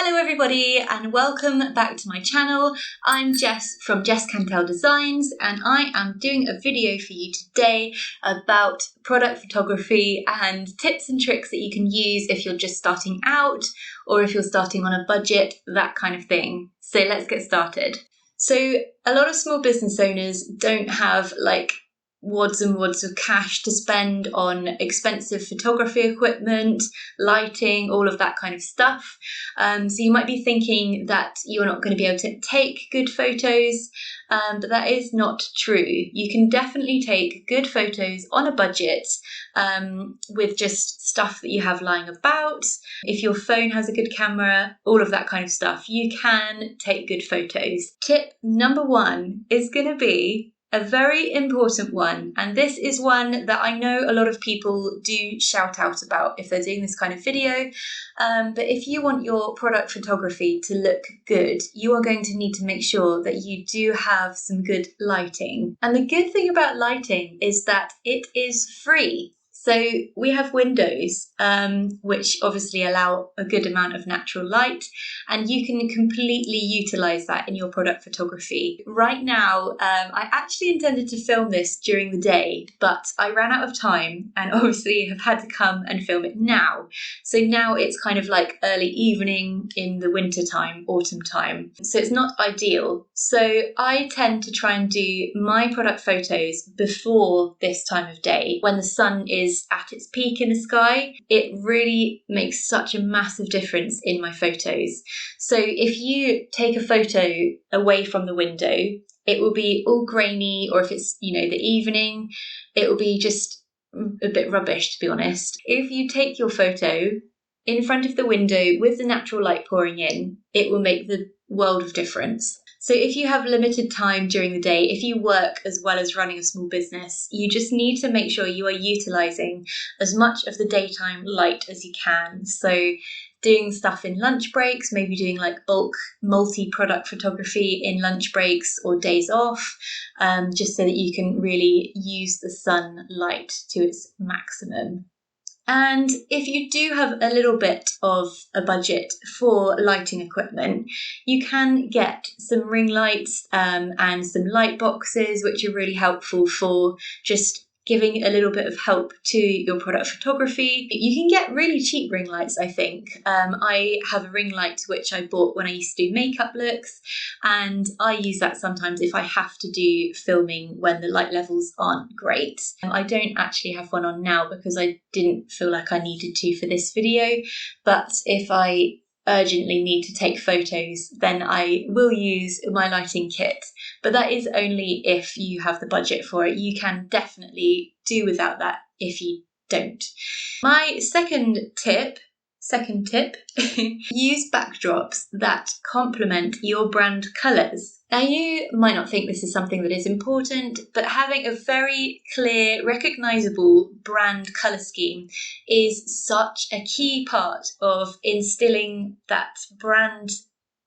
Hello everybody and welcome back to my channel. I'm Jess from Jess Designs and I am doing a video for you today about product photography and tips and tricks that you can use if you're just starting out or if you're starting on a budget, that kind of thing. So let's get started. So a lot of small business owners don't have wads and wads of cash to spend on expensive photography equipment, lighting, all of that kind of stuff. So you might be thinking that you're not going to be able to take good photos, but that is not true. You can definitely take good photos on a budget with just stuff that you have lying about. If your phone has a good camera, all of that kind of stuff, you can take good photos. Tip number 1 is going to be a very important one, and this is one that I know a lot of people do shout out about if they're doing this kind of video, but if you want your product photography to look good, you are going to need to make sure that you do have some good lighting. And the good thing about lighting is that it is free. So we have windows, which obviously allow a good amount of natural light, and you can completely utilize that in your product photography. Right now, I actually intended to film this during the day, but I ran out of time and obviously have had to come and film it now. So now it's kind of like early evening in the winter time, autumn time. So it's not ideal. So I tend to try and do my product photos before this time of day when the sun is at its peak in the sky. It really makes such a massive difference in my photos. So if you take a photo away from the window, it will be all grainy, or if it's, the evening, it will be just a bit rubbish, to be honest. If you take your photo in front of the window with the natural light pouring in, it will make the world of difference. So if you have limited time during the day, if you work as well as running a small business, you just need to make sure you are utilizing as much of the daytime light as you can. So doing stuff in lunch breaks, maybe doing bulk multi-product photography in lunch breaks or days off, just so that you can really use the sunlight to its maximum. And if you do have a little bit of a budget for lighting equipment, you can get some ring lights and some light boxes, which are really helpful for just giving a little bit of help to your product photography. You can get really cheap ring lights, I think. I have a ring light which I bought when I used to do makeup looks, and I use that sometimes if I have to do filming when the light levels aren't great. I don't actually have one on now because I didn't feel like I needed to for this video, but if I urgently need to take photos, then I will use my lighting kit. But that is only if you have the budget for it. You can definitely do without that if you don't. My second tip, use backdrops that complement your brand colours. Now, you might not think this is something that is important, but having a very clear, recognisable brand colour scheme is such a key part of instilling that brand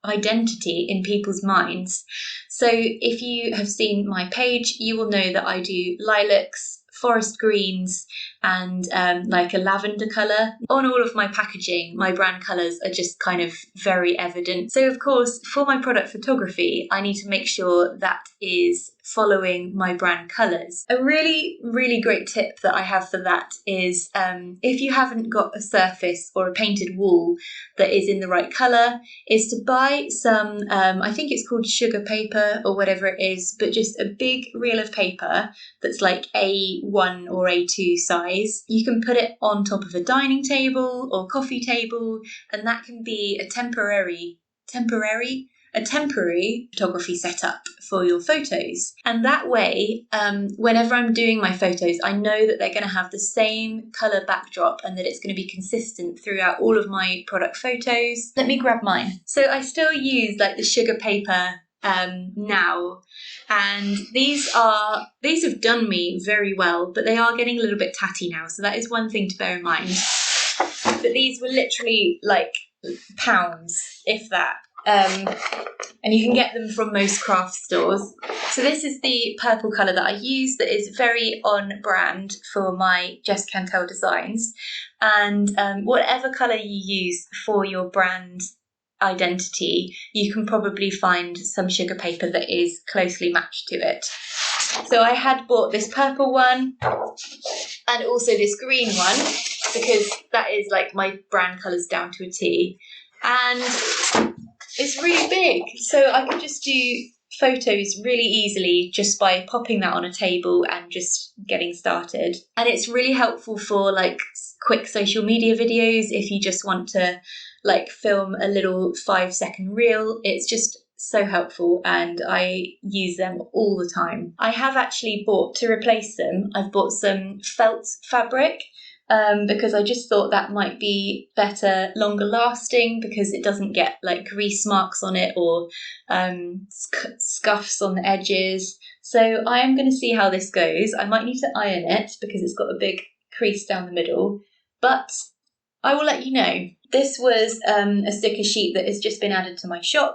identity in people's minds. So if you have seen my page, you will know that I do lilacs, forest greens, and a lavender colour. On all of my packaging, my brand colours are just kind of very evident. So of course, for my product photography, I need to make sure that is following my brand colours. A really, really great tip that I have for that is if you haven't got a surface or a painted wall that is in the right colour, is to buy some, I think it's called sugar paper or whatever it is, but just a big reel of paper that's like A1 or A2 size. You can put it on top of a dining table or coffee table, and that can be a temporary photography setup for your photos. And that way, whenever I'm doing my photos, I know that they're going to have the same colour backdrop and that it's going to be consistent throughout all of my product photos. Let me grab mine. So I still use the sugar paper now, and these have done me very well, but they are getting a little bit tatty now, so that is one thing to bear in mind. But these were literally pounds, if that. And you can get them from most craft stores. So this is the purple colour that I use that is very on brand for my Jess Designs. And whatever colour you use for your brand identity, you can probably find some sugar paper that is closely matched to it. So I had bought this purple one and also this green one because that is like my brand colours down to a T. And it's really big, so I could just do photos really easily just by popping that on a table and just getting started. And it's really helpful for like quick social media videos if you just want to like film a little 5-second reel. It's just so helpful and I use them all the time. I have actually bought, to replace them, I've bought some felt fabric because I just thought that might be better, longer lasting, because it doesn't get like grease marks on it or scuffs on the edges. So I am going to see how this goes. I might need to iron it because it's got a big crease down the middle, but I will let you know. This was a sticker sheet that has just been added to my shop.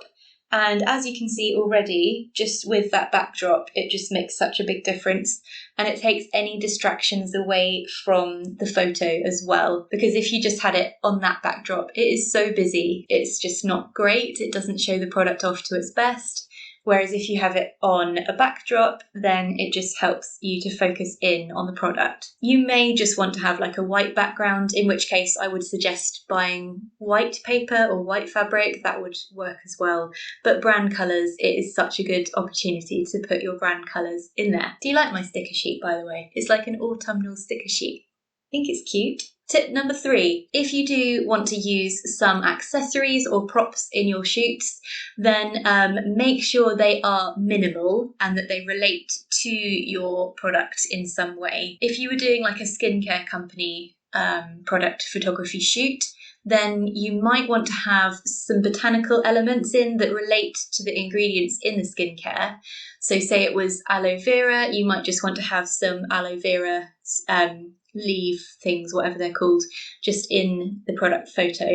And as you can see already, just with that backdrop, it just makes such a big difference. And it takes any distractions away from the photo as well. Because if you just had it on that backdrop, it is so busy. It's just not great. It doesn't show the product off to its best. Whereas if you have it on a backdrop, then it just helps you to focus in on the product. You may just want to have like a white background, in which case I would suggest buying white paper or white fabric. That would work as well. But brand colours, it is such a good opportunity to put your brand colours in there. Do you like my sticker sheet, by the way? It's like an autumnal sticker sheet. I think it's cute. Tip number 3, if you do want to use some accessories or props in your shoots, then make sure they are minimal and that they relate to your product in some way. If you were doing like a skincare company product photography shoot, then you might want to have some botanical elements in that relate to the ingredients in the skincare. So say it was aloe vera, you might just want to have some aloe vera leaf things, whatever they're called, just in the product photo.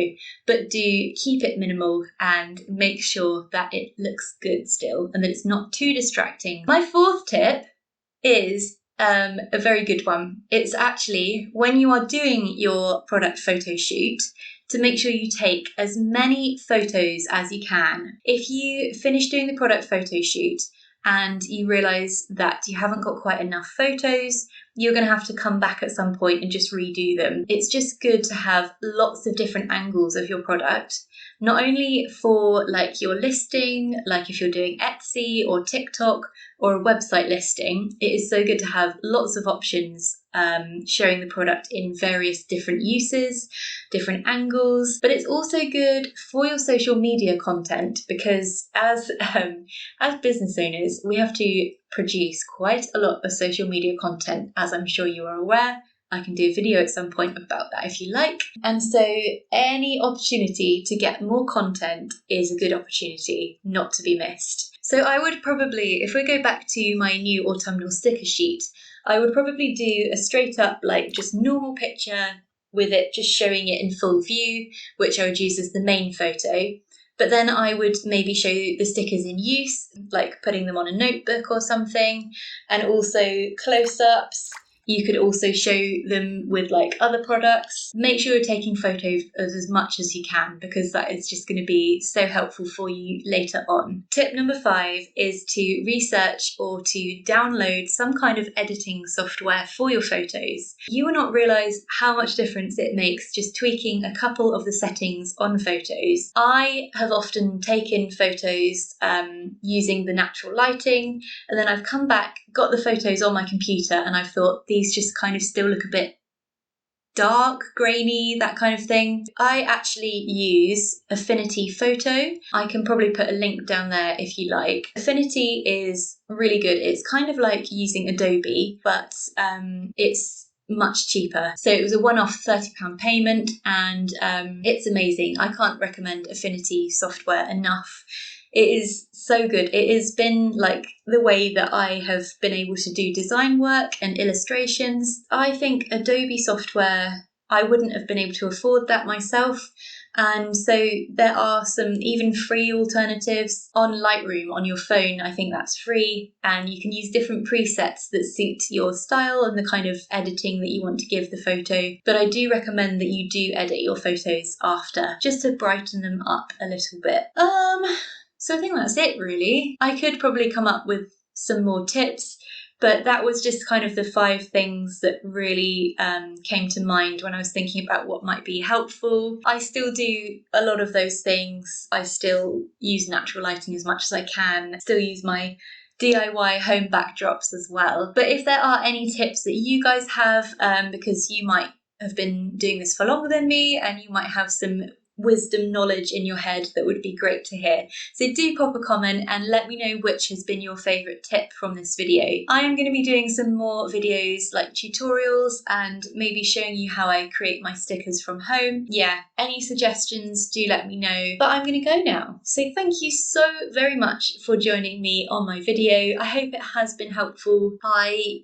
But do keep it minimal and make sure that it looks good still and that it's not too distracting. My 4th tip is a very good one. It's actually when you are doing your product photo shoot, to make sure you take as many photos as you can. If you finish doing the product photo shoot and you realise that you haven't got quite enough photos, you're going to have to come back at some point and just redo them. It's just good to have lots of different angles of your product, not only for like your listing, like if you're doing Etsy or TikTok or a website listing, it is so good to have lots of options showing the product in various different uses, different angles. But it's also good for your social media content because as business owners, we have to produce quite a lot of social media content, as I'm sure you are aware. I can do a video at some point about that if you like. And so any opportunity to get more content is a good opportunity not to be missed. So I would probably, if we go back to my new autumnal sticker sheet, I would probably do a straight up like just normal picture with it just showing it in full view, which I would use as the main photo. But then I would maybe show the stickers in use, like putting them on a notebook or something, and also close-ups. You could also show them with like other products. Make sure you're taking photos of as much as you can because that is just going to be so helpful for you later on. Tip number 5 is to research or to download some kind of editing software for your photos. You will not realise how much difference it makes just tweaking a couple of the settings on photos. I have often taken photos using the natural lighting, and then I've come back, got the photos on my computer, and I've thought, these just kind of still look a bit dark, grainy, that kind of thing. I actually use Affinity Photo. I can probably put a link down there if you like. Affinity is really good. It's kind of like using Adobe, but it's much cheaper. So it was a one-off £30 payment, and it's amazing. I can't recommend Affinity software enough. It is so good. It has been like the way that I have been able to do design work and illustrations. I think Adobe software, I wouldn't have been able to afford that myself. And so there are some even free alternatives on Lightroom on your phone. I think that's free, and you can use different presets that suit your style and the kind of editing that you want to give the photo. But I do recommend that you do edit your photos after, just to brighten them up a little bit. So I think that's it really. I could probably come up with some more tips, but that was just kind of the 5 things that really came to mind when I was thinking about what might be helpful. I still do a lot of those things. I still use natural lighting as much as I can. I still use my DIY home backdrops as well. But if there are any tips that you guys have, because you might have been doing this for longer than me and you might have some wisdom knowledge in your head, that would be great to hear. So do pop a comment and let me know which has been your favourite tip from this video. I am going to be doing some more videos like tutorials and maybe showing you how I create my stickers from home. Yeah, any suggestions, do let me know. But I'm going to go now. So thank you so very much for joining me on my video. I hope it has been helpful. I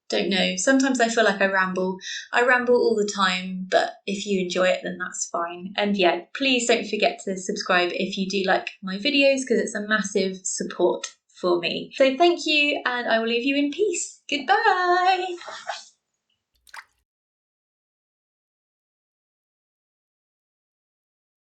don't know, sometimes I feel like I ramble all the time, but if you enjoy it then that's fine. And yeah, please don't forget to subscribe if you do like my videos, because it's a massive support for me. So thank you, and I will leave you in peace. Goodbye.